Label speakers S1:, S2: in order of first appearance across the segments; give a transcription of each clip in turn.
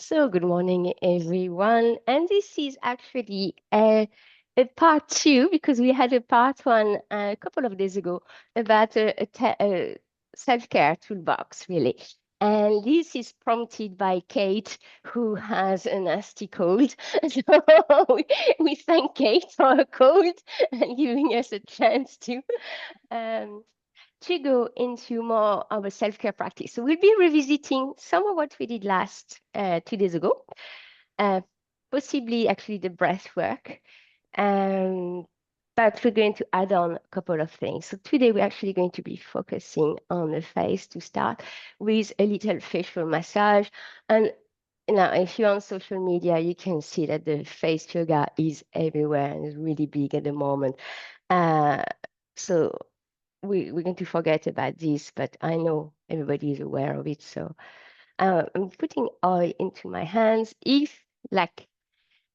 S1: So, good morning, everyone. And this is actually a part two because we had a part one a couple of days ago about a self-care toolbox, really. And this is prompted by Kate, who has a nasty cold. So we thank Kate for her cold and giving us a chance um, to go into more of a self-care practice. So we'll be revisiting some of what we did last 2 days ago, uh, possibly actually the breath work. Um, but we're going to add on a couple of things. So today we're actually going to be focusing on the face to start with a little facial massage. And now, if you're on social media, you can see that the face yoga is everywhere and is really big at the moment. Uh, so we're going to forget about this, but I know everybody is aware of it. So I'm putting oil into my hands. If like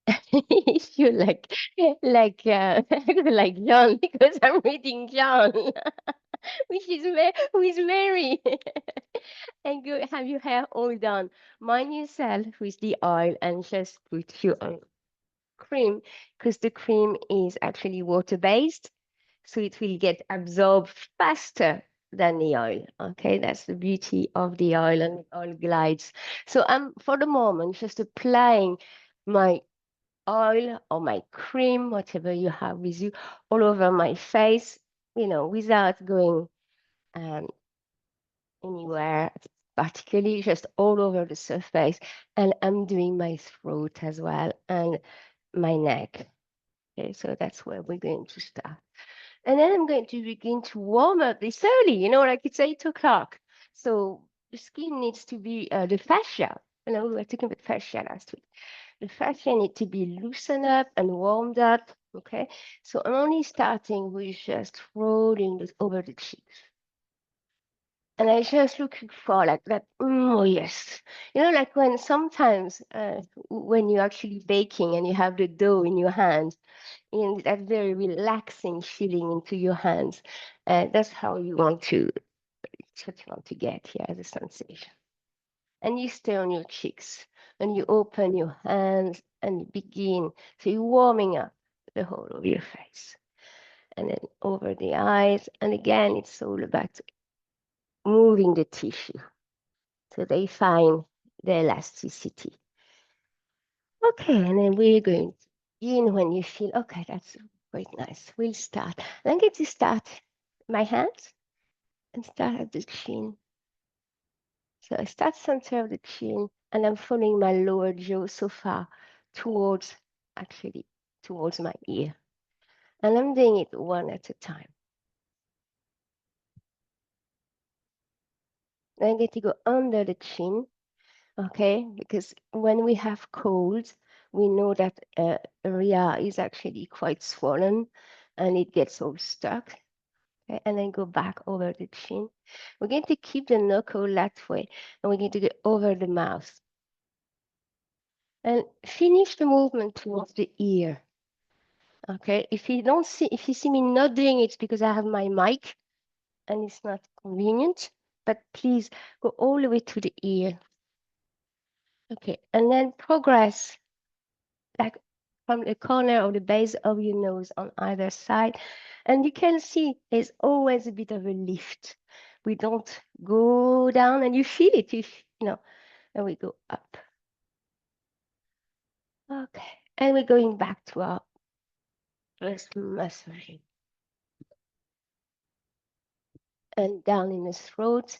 S1: if you like John, because I'm reading John, who is Mary, and go have your hair all done. Mind yourself with the oil and just put your cream, because the cream is actually water based, so it will get absorbed faster than the oil. Okay, that's the beauty of the oil, and the oil glides. So I'm for the moment just applying my oil or my cream, whatever you have with you, all over my face, without going um, anywhere particularly, just all over the surface. And I'm doing my throat as well and my neck. Okay, so that's where we're going to start. And then I'm going to begin to warm up this early, like it's 8 o'clock. So the skin needs to be the fascia. We were talking about fascia last week. The fascia need to be loosened up and warmed up. Okay. So I'm only starting with just rolling this over the cheeks. And I just looking for like that. Oh yes. Like when sometimes when you're actually baking and you have the dough in your hands, and that very relaxing feeling into your hands. That's how you want to, it's what you want to get here as a sensation. And you stay on your cheeks and you open your hands and you begin. So you're warming up the whole of your face. And then over the eyes. And again, it's all about moving the tissue so they find the elasticity. Okay, and then we're going to begin when you feel, okay, that's quite nice. We'll start. I'm going to start my hands and start at the chin. So I start center of the chin and I'm following my lower jaw so far towards, actually, towards my ear. And I'm doing it one at a time. Then I'm going to go under the chin, okay? Because when we have colds, we know that area is actually quite swollen and it gets all stuck. Okay, and then go back over the chin. We're going to keep the knuckle that way, and we're going to go over the mouth. And finish the movement towards the ear. Okay, if you see me not doing it, it's because I have my mic and it's not convenient, but please go all the way to the ear. Okay, and then progress like from the corner of the base of your nose on either side. And you can see there's always a bit of a lift. We don't go down and you feel it, and we go up. Okay, and we're going back to our first massaging. And down in the throat.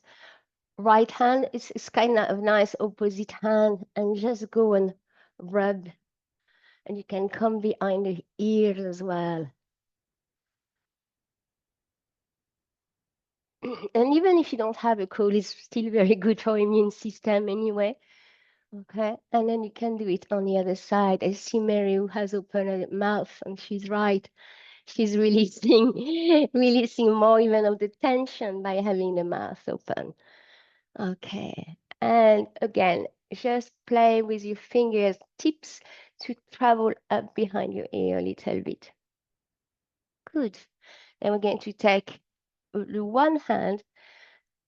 S1: Right hand is kind of a nice opposite hand, and just go and rub. And you can come behind the ears as well. And even if you don't have a cold, it's still very good for immune system anyway. Okay, and then you can do it on the other side. I see Mary who has opened her mouth, and she's right. She's releasing, releasing more even of the tension by having the mouth open. Okay, and again, just play with your fingers tips to travel up behind your ear a little bit. Good. Then we're going to take the one hand.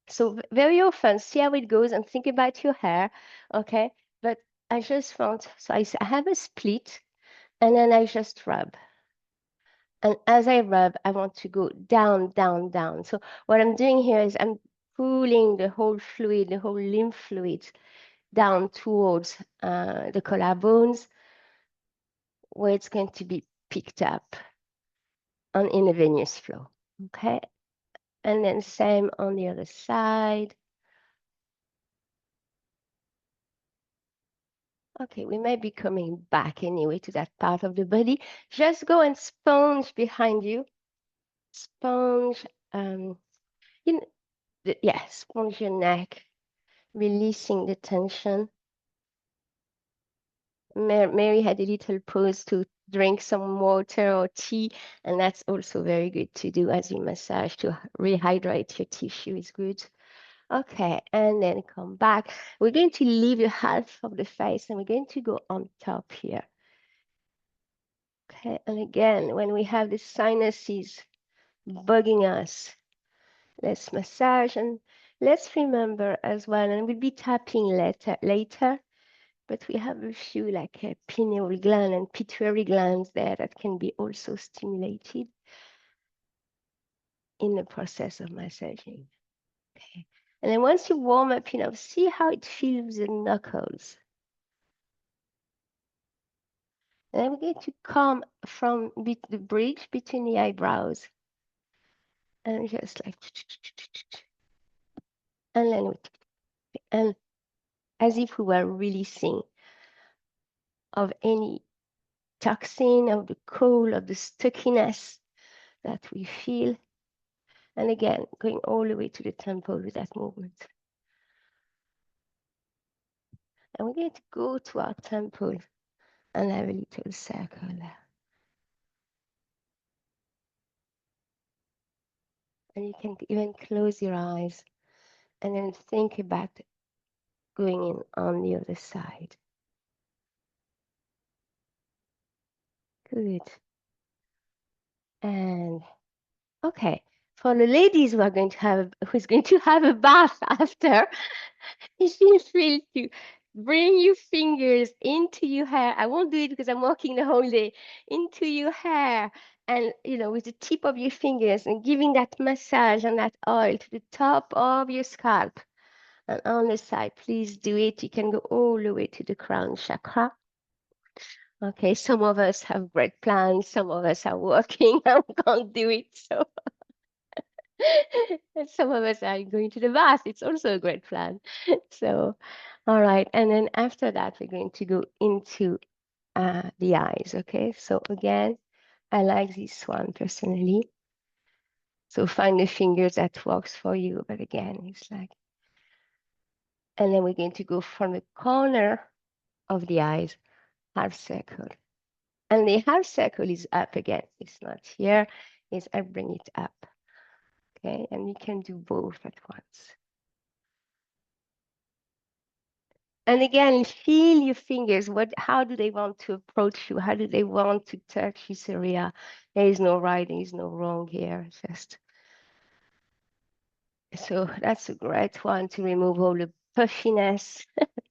S1: So very often, see how it goes and think about your hair, okay? But I just want, so I have a split and then I just rub. And as I rub, I want to go down, down, down. So what I'm doing here is I'm pulling the whole fluid, the whole lymph fluid down towards the collarbones where it's going to be picked up on in the venous flow. Okay. And then same on the other side. Okay, we may be coming back anyway to that part of the body. Just go and sponge behind you. Sponge, you yeah, sponge your neck, releasing the tension. Mary had a little pause to drink some water or tea, and that's also very good to do as you massage to rehydrate your tissue is good. Okay, and then come back. We're going to leave the half of the face and we're going to go on top here. Okay, and again, when we have the sinuses bugging us, let's massage and let's remember as well, and we'll be tapping later, but we have a few like a pineal gland and pituitary glands there that can be also stimulated in the process of massaging. Okay, and then once you warm up enough, see how it feels the knuckles. And then we're going to come from the bridge between the eyebrows and just like, and then and as if we were releasing of any toxin, of the cold, of the stickiness that we feel. And again, going all the way to the temple with that movement. And we're going to go to our temple and have a little circle there. And you can even close your eyes and then think about going in on the other side. Good. And okay, for the ladies who are going to have who's going to have a bath after, you feel free to bring your fingers into your hair. I won't do it because I'm walking the whole day. Into your hair, and with the tip of your fingers and giving that massage and that oil to the top of your scalp and on the side. Please do it. You can go all the way to the crown chakra. Okay, some of us have great plans, some of us are working and can't do it. So and some of us are going to the bath. It's also a great plan. So, all right. And then after that, we're going to go into the eyes. Okay. So again, I like this one personally. So find the fingers that works for you. But again, it's like, and then we're going to go from the corner of the eyes, half circle. And the half circle is up again. It's not here. It's I bring it up. Okay. And you can do both at once. And again, feel your fingers. How do they want to approach you? How do they want to touch this area? There is no right, there is no wrong here. Just so that's a great one to remove all the puffiness,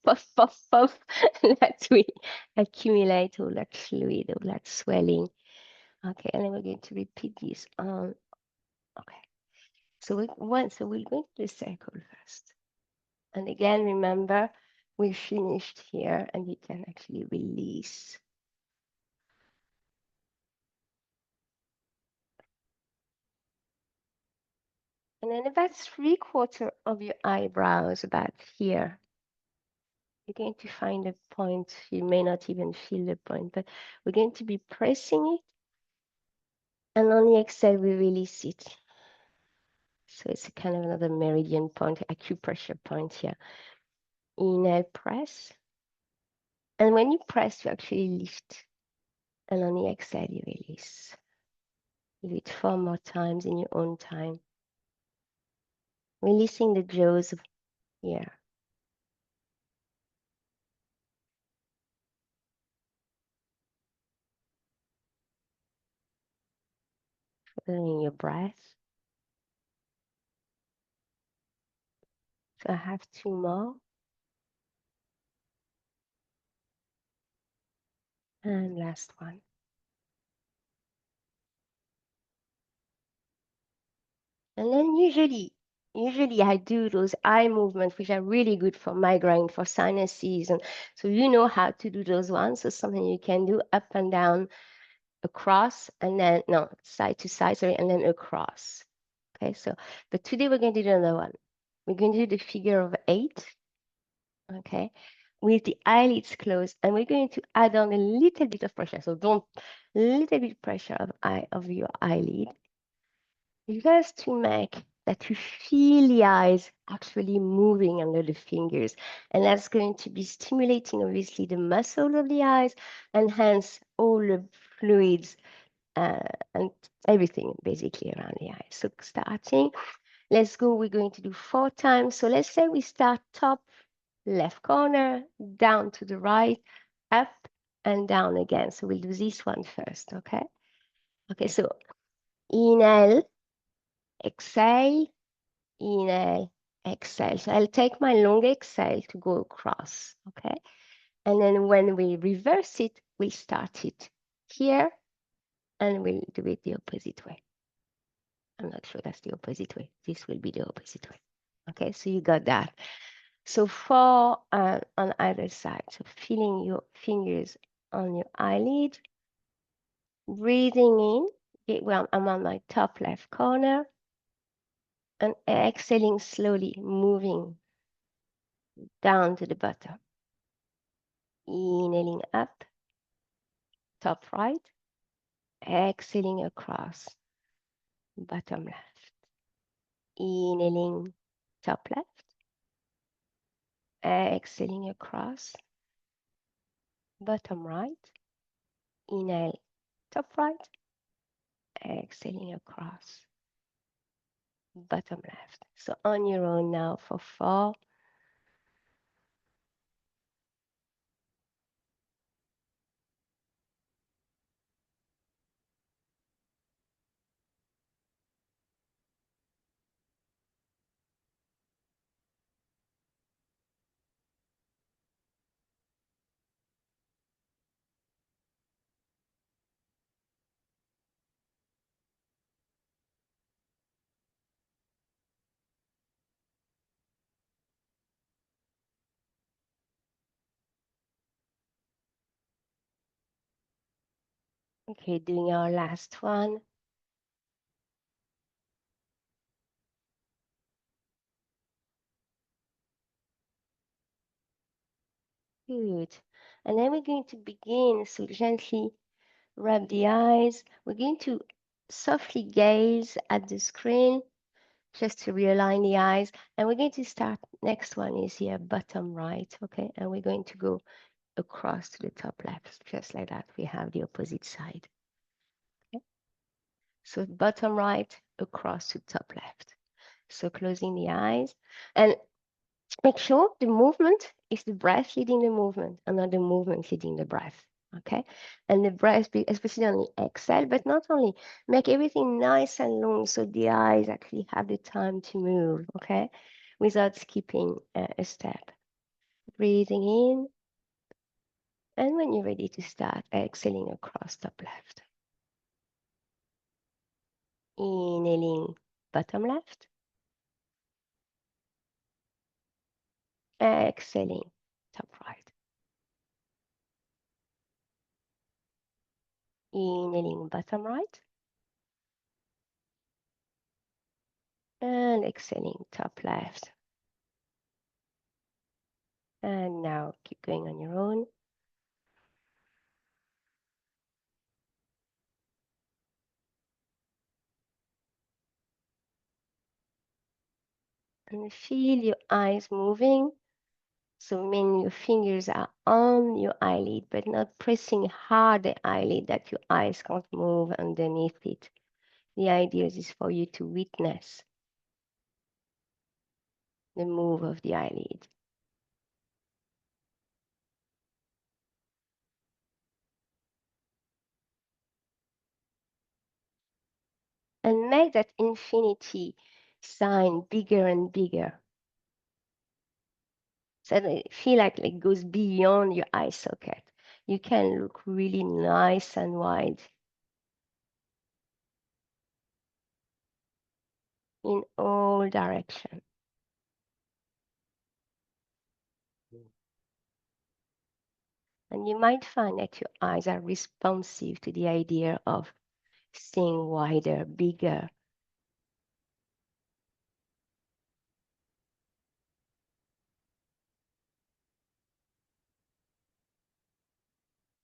S1: puff, puff, puff, that we accumulate, all that fluid, all that swelling. Okay, and then we're going to repeat this on. Okay, so we'll go to the circle first. And again, remember, we finished here and you can actually release. And then about 3/4 of your eyebrows, about here, you're going to find a point. You may not even feel the point, but we're going to be pressing it. And on the exhale, we release it. So it's a kind of another meridian point, acupressure point here. Inhale, press. And when you press, you actually lift. And on the exhale, you release. Do it 4 more times in your own time. Releasing the jaws here. Following your breath. So I have 2 more. And last one. And then usually I do those eye movements, which are really good for migraine, for sinuses. And so you know how to do those ones. So something you can do up and down, across, and then, no, side to side, sorry, and then across. Okay, so, but today we're going to do another one. We're going to do the figure of 8, okay, with the eyelids closed, and we're going to add on a little bit of pressure. So don't, little bit pressure of your eyelid, just to make that you feel the eyes actually moving under the fingers. And that's going to be stimulating, obviously, the muscle of the eyes, and hence all the fluids uh, and everything basically around the eyes. So starting, let's go, we're going to do 4 times. So let's say we start top left corner, down to the right, up and down again. So we'll do this one first, okay? Okay, so inhale, exhale, inhale, exhale. So I'll take my long exhale to go across, okay? And then when we reverse it, we'll start it here and we'll do it the opposite way. I'm not sure that's the opposite way. This will be the opposite way. Okay, so you got that. So 4 on either side. So feeling your fingers on your eyelid, breathing in. Okay, well, I'm on my top left corner, and exhaling slowly, moving down to the bottom. Inhaling up, top right, exhaling across, bottom left. Inhaling, top left, exhaling across, bottom right. Inhale, top right, exhaling across, bottom left. So on your own now for 4. Okay, doing our last one. Good. And then we're going to begin, so gently rub the eyes. We're going to softly gaze at the screen just to realign the eyes. And we're going to start, next one is here, bottom right, okay? And we're going to go across to the top left, just like that. We have the opposite side. Okay? So bottom right, across to top left. So closing the eyes. And make sure the movement is the breath leading the movement and not the movement leading the breath. Okay. And the breath, especially on the exhale, but not only, make everything nice and long so the eyes actually have the time to move. Okay. Without skipping a step. Breathing in. And when you're ready to start, exhaling across top left. Inhaling bottom left. Exhaling top right. Inhaling bottom right. And exhaling top left. And now keep going on your own. And feel your eyes moving. So meaning your fingers are on your eyelid, but not pressing hard the eyelid that your eyes can't move underneath it. The idea is for you to witness the move of the eyelid. And make that infinity sign bigger and bigger. So that it feel like it goes beyond your eye socket. You can look really nice and wide in all directions. And you might find that your eyes are responsive to the idea of seeing wider, bigger.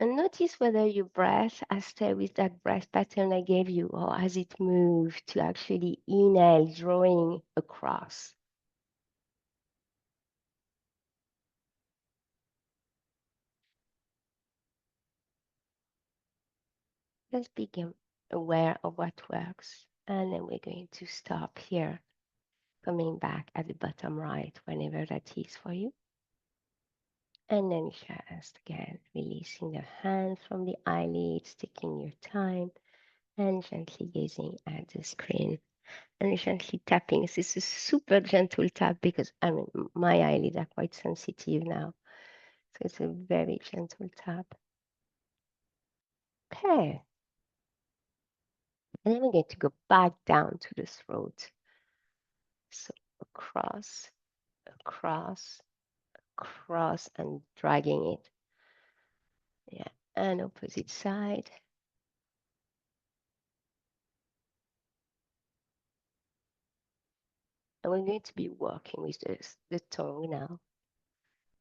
S1: And notice whether your breath has stayed with that breath pattern I gave you, or has it moved to actually inhale, drawing across. Let's become aware of what works. And then we're going to stop here, coming back at the bottom right, whenever that is for you. And then just again, releasing the hands from the eyelids, taking your time, and gently gazing at the screen and gently tapping. This is a super gentle tap because I mean, my eyelids are quite sensitive now. So it's a very gentle tap. Okay. And then we're going to go back down to the throat. So across, across, across, and dragging it. Yeah. And opposite side. And we're going to be working with the tongue now,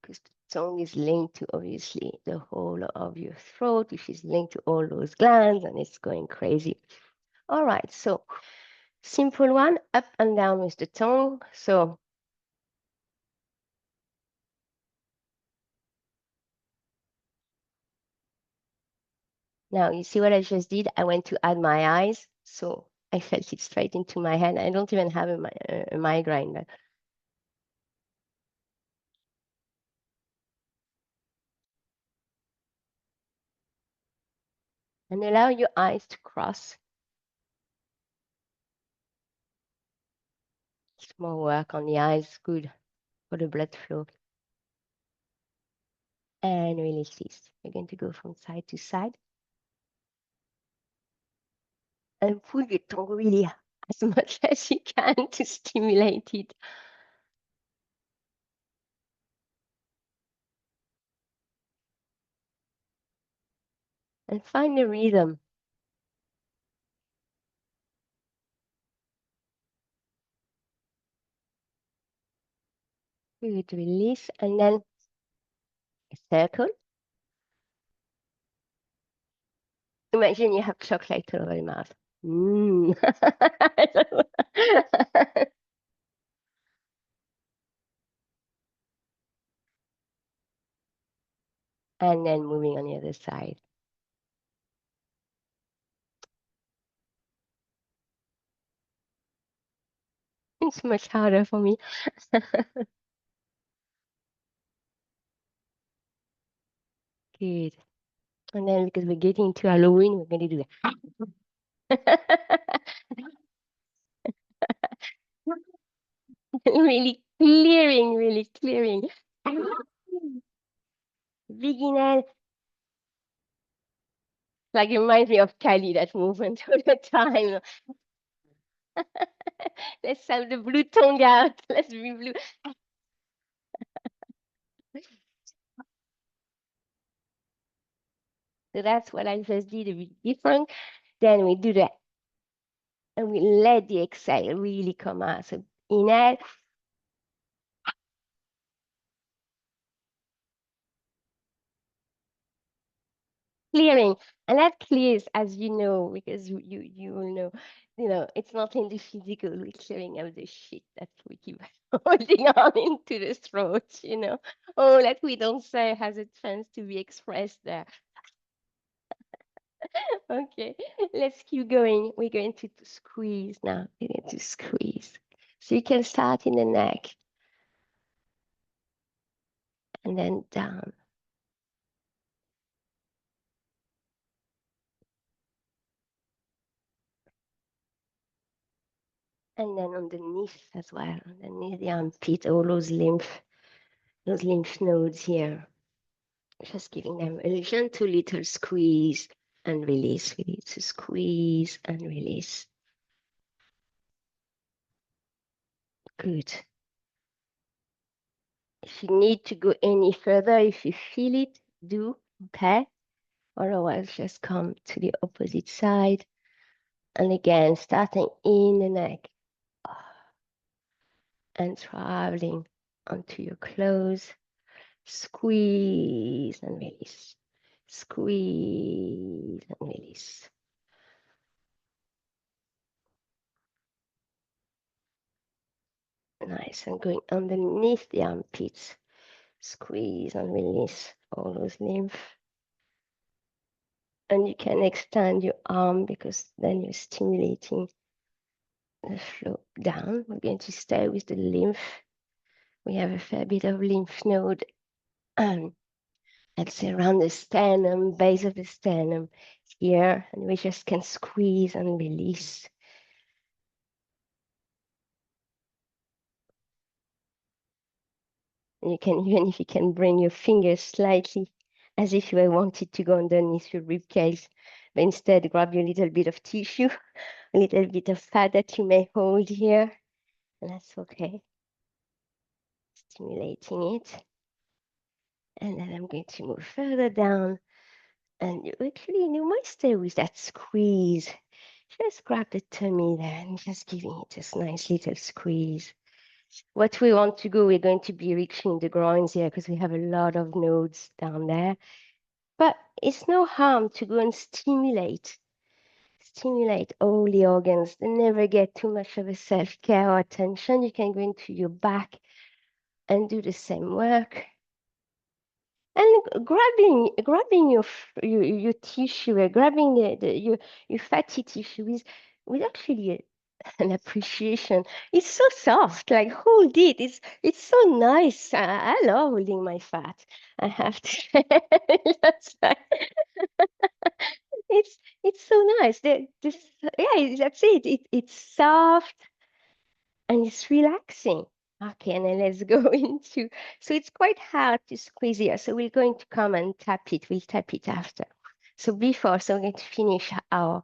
S1: because the tongue is linked to obviously the whole of your throat, which is linked to all those glands, and it's going crazy. All right, so simple one, up and down with the tongue. So now you see what I just did? I went to add my eyes, so I felt it straight into my head. I don't even have a migraine, but and allow your eyes to cross. More work on the eyes, good for the blood flow. And release this. You're going to go from side to side. And pull your tongue really as much as you can to stimulate it. And find the rhythm. Good, release, and then a circle. Imagine you have chocolate all over your mouth. Mm. And then moving on the other side. It's much harder for me. Good. And then because we're getting into Halloween, we're going to do that. Really clearing, really clearing. Beginner, like it reminds me of Kelly, that movement all the time. Let's have the blue tongue out. Let's be blue. So that's what I just did, a bit different. Then we do that, and we let the exhale really come out. So inhale, clearing, and that clears, as you know, because you will know, it's not in the physical, we're clearing out the shit that we keep holding on into the throat. Oh, that we don't say has a chance to be expressed there. Okay, let's keep going. We're going to squeeze now. We're going to squeeze. So you can start in the neck and then down. And then underneath as well, underneath the armpit, all those lymph nodes here. Just giving them a gentle little squeeze and release. We need to squeeze and release. Good. If you need to go any further, if you feel it, do, okay? Otherwise, just come to the opposite side. And again, starting in the neck and traveling onto your clothes. Squeeze and release. Squeeze and release. Nice. And going underneath the armpits. Squeeze and release all those lymph. And you can extend your arm because then you're stimulating the flow down. We're going to stay with the lymph. We have a fair bit of lymph node, let's say around the sternum, base of the sternum here, and we just can squeeze and release. And you can, even if you can bring your fingers slightly as if you wanted to go underneath your rib cage, but instead grab your little bit of tissue, a little bit of fat that you may hold here, and that's okay. Stimulating it. And then I'm going to move further down. And you actually, you might stay with that squeeze. Just grab the tummy there and just giving it a nice little squeeze. What we want to go, we're going to be reaching the groins here because we have a lot of nodes down there. But it's no harm to go and stimulate all the organs. They never get too much of a self-care or attention. You can go into your back and do the same work. And grabbing your tissue, grabbing your fatty tissue with actually an appreciation. It's so soft, like hold it. It's so nice. I love holding my fat. I have to say. That's right. It's so nice. Yeah, that's it. It's soft and it's relaxing. Okay, and then let's go into, so it's quite hard to squeeze here. So we're going to come and tap it. We'll tap it after. So we're going to finish our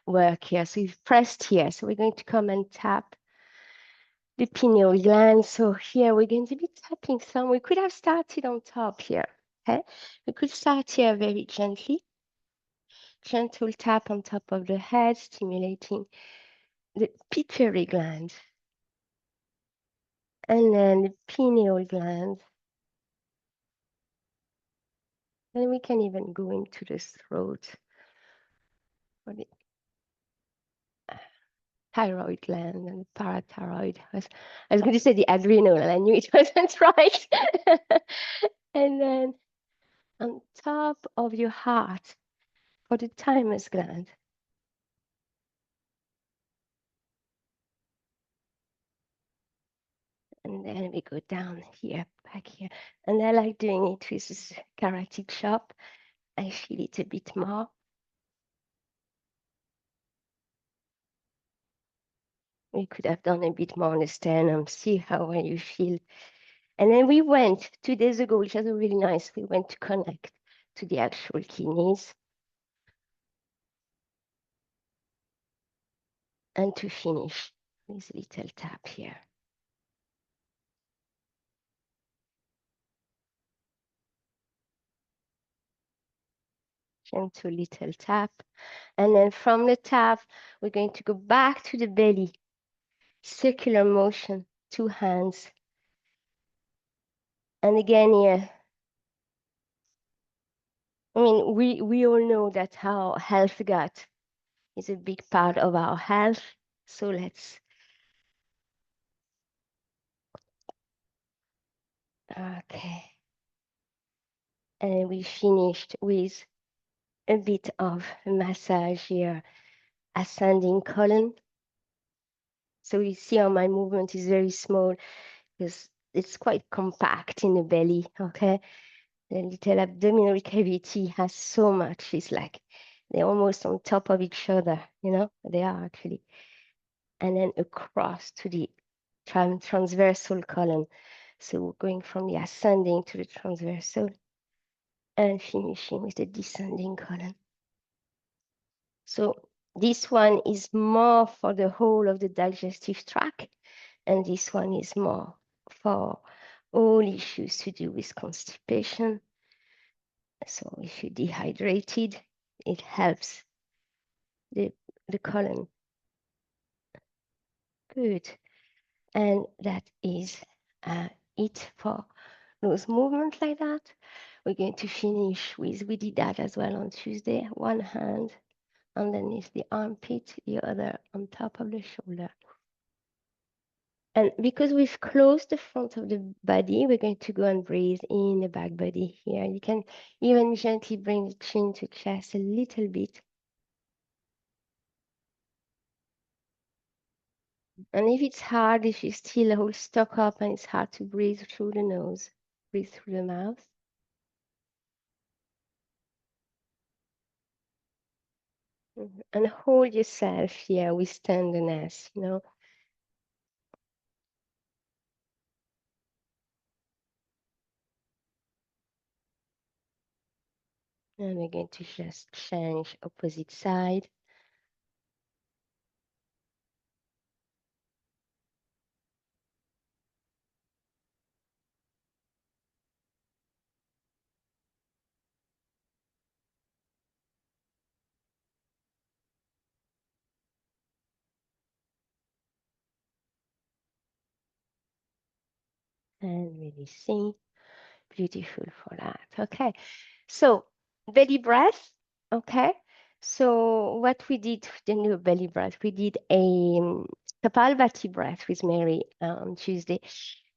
S1: work here. So we've pressed here. So we're going to come and tap the pineal gland. So here we're going to be tapping some. We could have started on top here. Okay, we could start here very gently. Gentle tap on top of the head, stimulating the pituitary gland. And then the pineal gland. And we can even go into the throat for the thyroid gland and the parathyroid. I was going to say the adrenal, and I knew it wasn't right. And then on top of your heart for the thymus gland. And then we go down here, back here. And I like doing it with this karate chop. I feel it a bit more. We could have done a bit more on the sternum, see how you feel. And then we went 2 days ago, which was really nice. We went to connect to the actual kidneys. And to finish with a little tap here. Gentle little tap. And then from the tap, we're going to go back to the belly. Circular motion, 2 hands. And again here, I mean, we all know that our health gut is a big part of our health. So let's, okay. And we finished with a bit of massage here, ascending colon. So you see how my movement is very small because it's quite compact in the belly, okay? The little abdominal cavity has so much. It's like they're almost on top of each other, you know? They are actually. And then across to the transversal colon. So we're going from the ascending to the transversal. and finishing with the descending colon. So this one is more for the whole of the digestive tract, and this one is more for all issues to do with constipation. So if you're dehydrated, it helps the colon. Good. And that is it for those movements like that. We're going to finish with, we did that as well on Tuesday, one hand underneath the armpit, the other on top of the shoulder. And because we've closed the front of the body, we're going to go and breathe in the back body here. You can even gently bring the chin to chest a little bit. And if it's hard, if you still hold stuck up and it's hard to breathe through the nose, breathe through the mouth. And hold yourself here with tenderness, you know. And we're going to just change opposite side. And releasing. Beautiful for that. Okay. So belly breath. Okay. So what we did, the new belly breath, we did a Kapalbhati breath with Mary on Tuesday.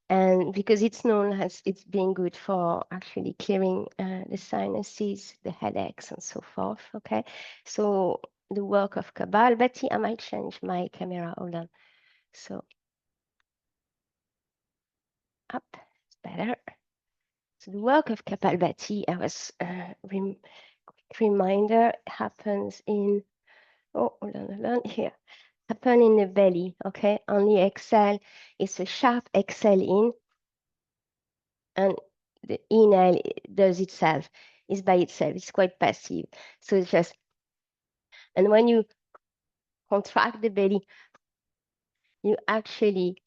S1: And because it's known as it's being good for actually clearing the sinuses, the headaches, and so forth. Okay. So the work of Kapalbhati, I might change my camera. Hold on. So up, it's better. So the work of Kapalbhati, I was reminder happens in, oh, hold on, here. Happen in the belly, okay? On the exhale, it's a sharp exhale in, and the inhale does itself. It's by itself. It's quite passive. So it's just, and when you contract the belly, you actually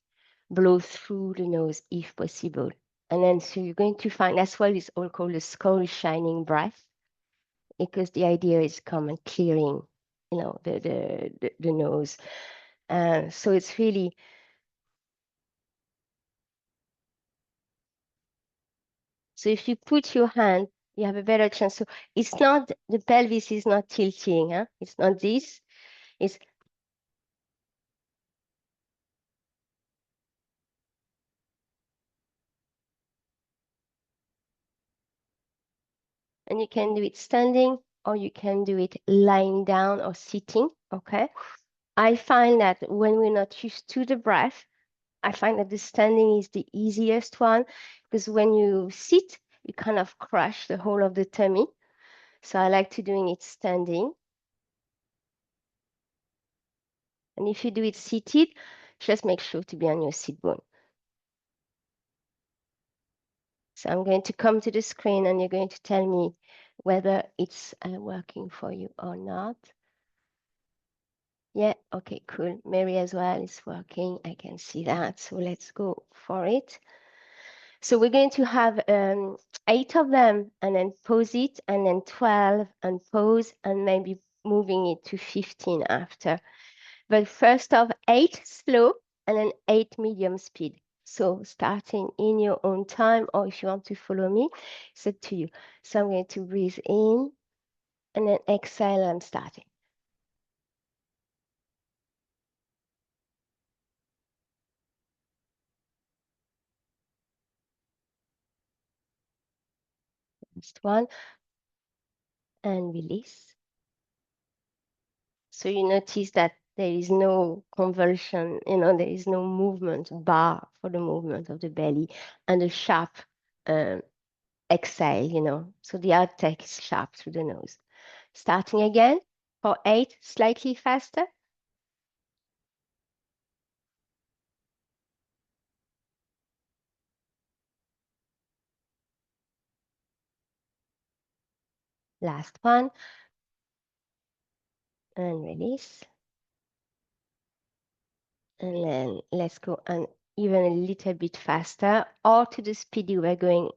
S1: blow through the nose if possible. And then so you're going to find, that's why it's all called a skull shining breath, because the idea is come and clearing, you know, the nose. So it's really, so if you put your hand, you have a better chance. So it's not, the pelvis is not tilting, huh? It's not this, it's, and you can do it standing or you can do it lying down or sitting, okay? I find that when we're not used to the breath, I find that the standing is the easiest one because when you sit, you kind of crush the whole of the tummy. So I like to doing it standing. And if you do it seated, just make sure to be on your sit bone. So I'm going to come to the screen and you're going to tell me whether it's working for you or not. Yeah, okay, cool. Mary as well is working. I can see that. So let's go for it. So we're going to have 8 of them and then pause it and then 12 and pause and maybe moving it to 15 after. But first of 8 slow and then 8 medium speed. So starting in your own time, or if you want to follow me, it's up to you. So I'm going to breathe in and then exhale and starting. Last one and release. So you notice that there is no convulsion, you know, there is no movement bar for the movement of the belly and a sharp exhale, you know. So the outtake is sharp through the nose. Starting again for 8, slightly faster. Last one. And release. And then let's go and even a little bit faster or to the speed you were going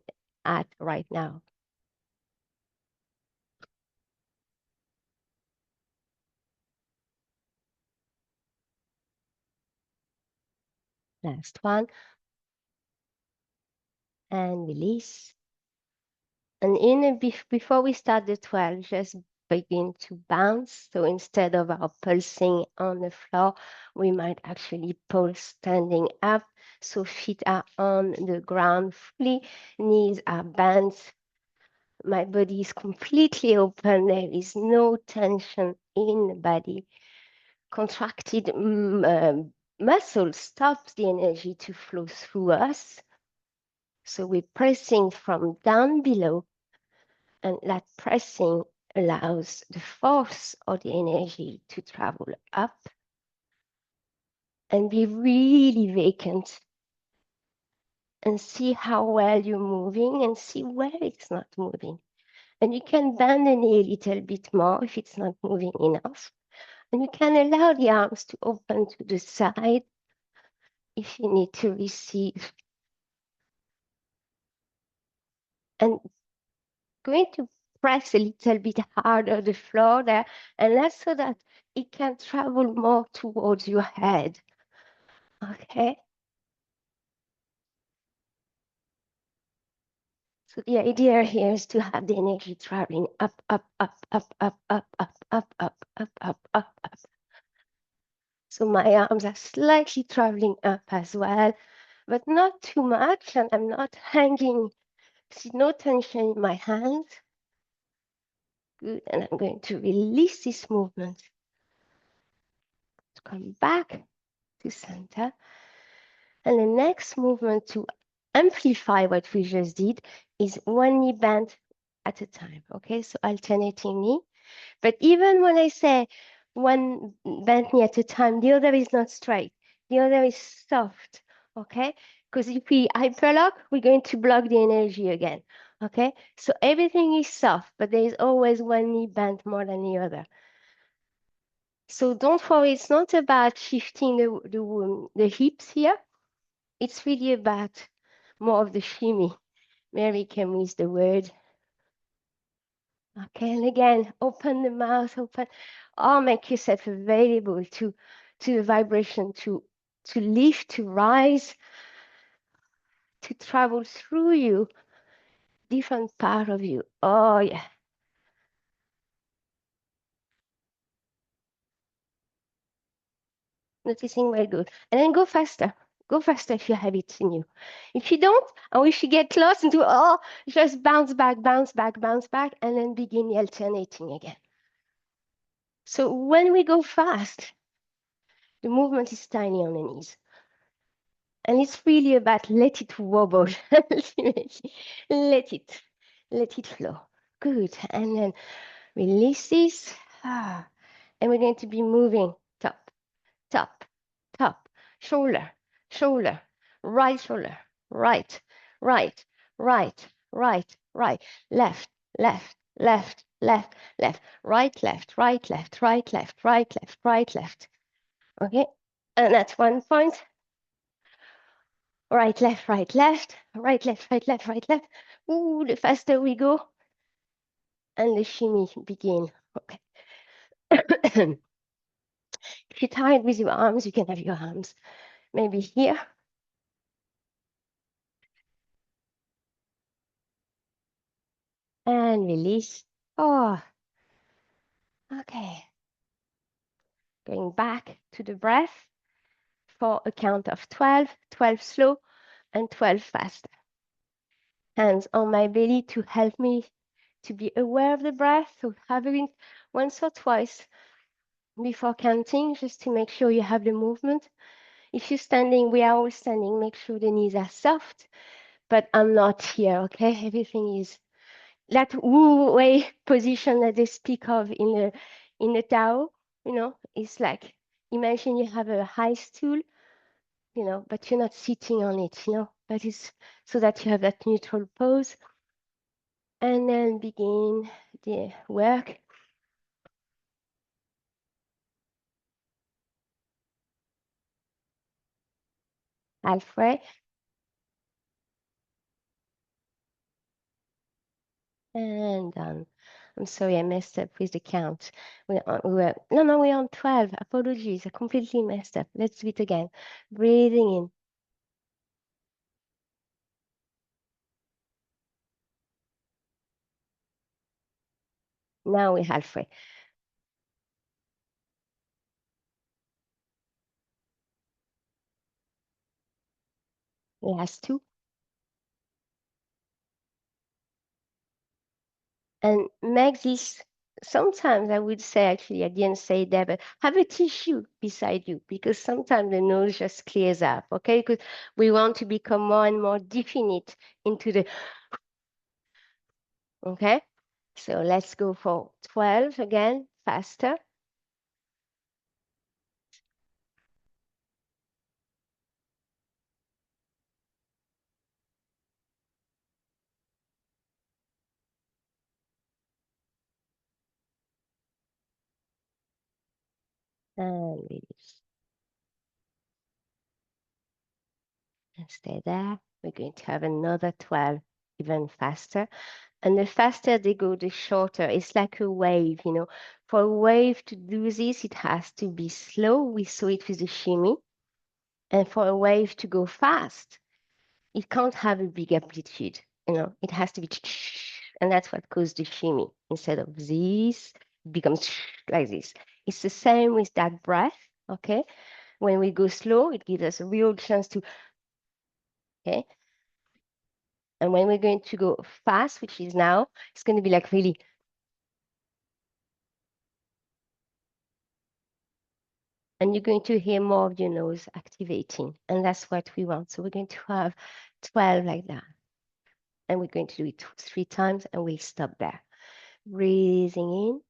S1: at right now. Last one. And release. And before we start the 12, just begin to bounce. So instead of our pulsing on the floor, we might actually pulse standing up. So feet are on the ground fully, knees are bent. My body is completely open. There is no tension in the body. Contracted muscle stops the energy to flow through us. So we're pressing from down below, and that pressing allows the force of the energy to travel up and be really vacant and see how well you're moving and see where it's not moving. And you can bend the knee a little bit more if it's not moving enough. And you can allow the arms to open to the side if you need to receive. And going to press a little bit harder the floor there, and that's so that it can travel more towards your head. Okay. So the idea here is to have the energy traveling up, up, up, up, up, up, up, up, up, up, up, up, up. So my arms are slightly traveling up as well, but not too much, and I'm not hanging. See, no tension in my hands. Good, and I'm going to release this movement to come back to center. And the next movement to amplify what we just did is one knee bent at a time. Okay, so alternating knee. But even when I say one bent knee at a time, the other is not straight. The other is soft. Okay, because if we hyperlock, we're going to block the energy again. Okay, so everything is soft, but there is always one knee bent more than the other. So don't worry, it's not about shifting the hips here. It's really about more of the shimmy. Mary can use the word. Okay, and again, open the mouth, open, or make yourself available to the vibration, to lift, to rise, to travel through you, different part of you. Oh yeah. Noticing very good. And then go faster. Go faster if you have it in you. If you don't, or if you get lost into, just bounce back, bounce back, bounce back, and then begin alternating again. So when we go fast, the movement is tiny on the knees. And it's really about let it wobble, let it flow. Good. And then release this. And we're going to be moving top, top, top, shoulder, shoulder, right shoulder, right, right, right, right, right, left, left, left, left, left, right, left, right, left, right, left, right, left, right, left. Okay. And that's one point. Right, left, right, left, right, left, right, left, right, left. Ooh, the faster we go. And the shimmy begin. Okay. If you're tired with your arms, you can have your arms maybe here. And release. Oh, okay. Going back to the breath for a count of 12, 12 slow and 12 fast. Hands on my belly to help me to be aware of the breath. So having once or twice before counting, just to make sure you have the movement. If you're standing, we are all standing, make sure the knees are soft, but I'm not here, okay? Everything is that Wu Wei position that they speak of in the Tao, it's like, imagine you have a high stool, but you're not sitting on it, but it's so that you have that neutral pose. And then begin the work. Halfway. And done. I'm sorry, I messed up with the count. We're on 12. Apologies, I completely messed up. Let's do it again. Breathing in. Now we're halfway. Last two. And make this, sometimes I would say, actually, I didn't say that, but have a tissue beside you because sometimes the nose just clears up, okay? Because we want to become more and more definite into the, okay? So let's go for 12 again, faster. And release. And stay there. We're going to have another 12, even faster. And the faster they go, the shorter. It's like a wave, you know. For a wave to do this, it has to be slow. We saw it with the shimmy. And for a wave to go fast, it can't have a big amplitude, you know. It has to be, and that's what causes the shimmy. Instead of this, it becomes like this. It's the same with that breath, okay? When we go slow, it gives us a real chance to, okay? And when we're going to go fast, which is now, it's going to be like really, and you're going to hear more of your nose activating. And that's what we want. So we're going to have 12 like that. And we're going to do it 3 times and we'll stop there. Breathing in,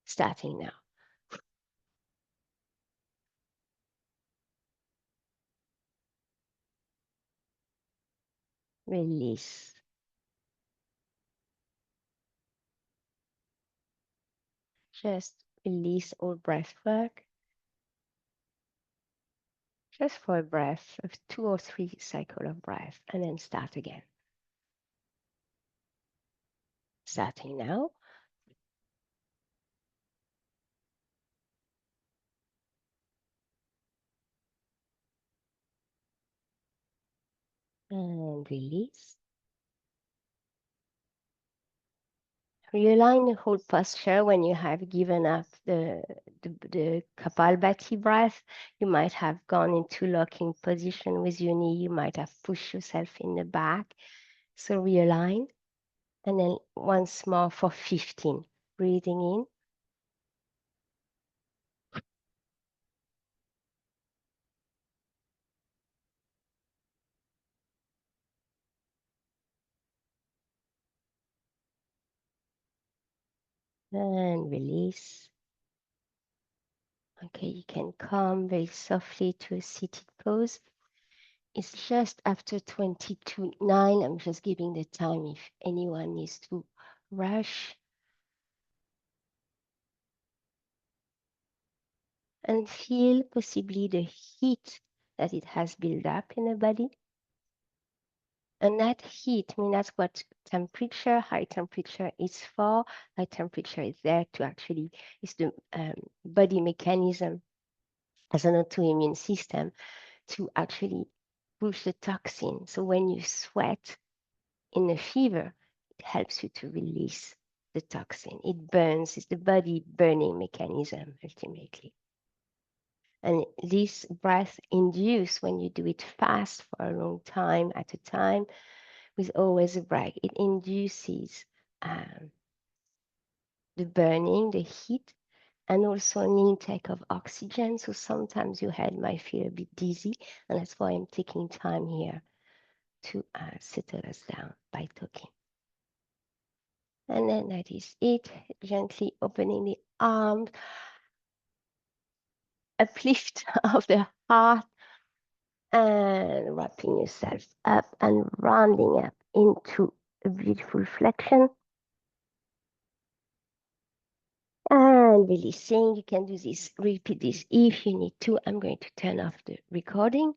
S1: starting now. Release. Just release all breath work. Just for a breath of 2 or 3 cycles of breath and then start again. Starting now. And release. Realign the whole posture when you have given up the Kapalbhati breath. You might have gone into locking position with your knee. You might have pushed yourself in the back. So realign. And then once more for 15. Breathing in. And release. Okay, you can come very softly to a seated pose. It's just after 22:09. I'm just giving the time if anyone needs to rush. And feel possibly the heat that it has built up in the body. And that heat, I mean, that's what temperature, high temperature is for. High temperature is there to actually, it's the body mechanism as an autoimmune system to actually push the toxin. So when you sweat in a fever, it helps you to release the toxin. It burns, it's the body burning mechanism ultimately. And this breath induced when you do it fast for a long time at a time with always a break, it induces the burning, the heat, and also an intake of oxygen. So sometimes your head might feel a bit dizzy, and that's why I'm taking time here to settle us down by talking. And then that is it, gently opening the arms, uplift of the heart, and wrapping yourself up and rounding up into a beautiful flexion. And releasing. You can do this, repeat this if you need to. I'm going to turn off the recording.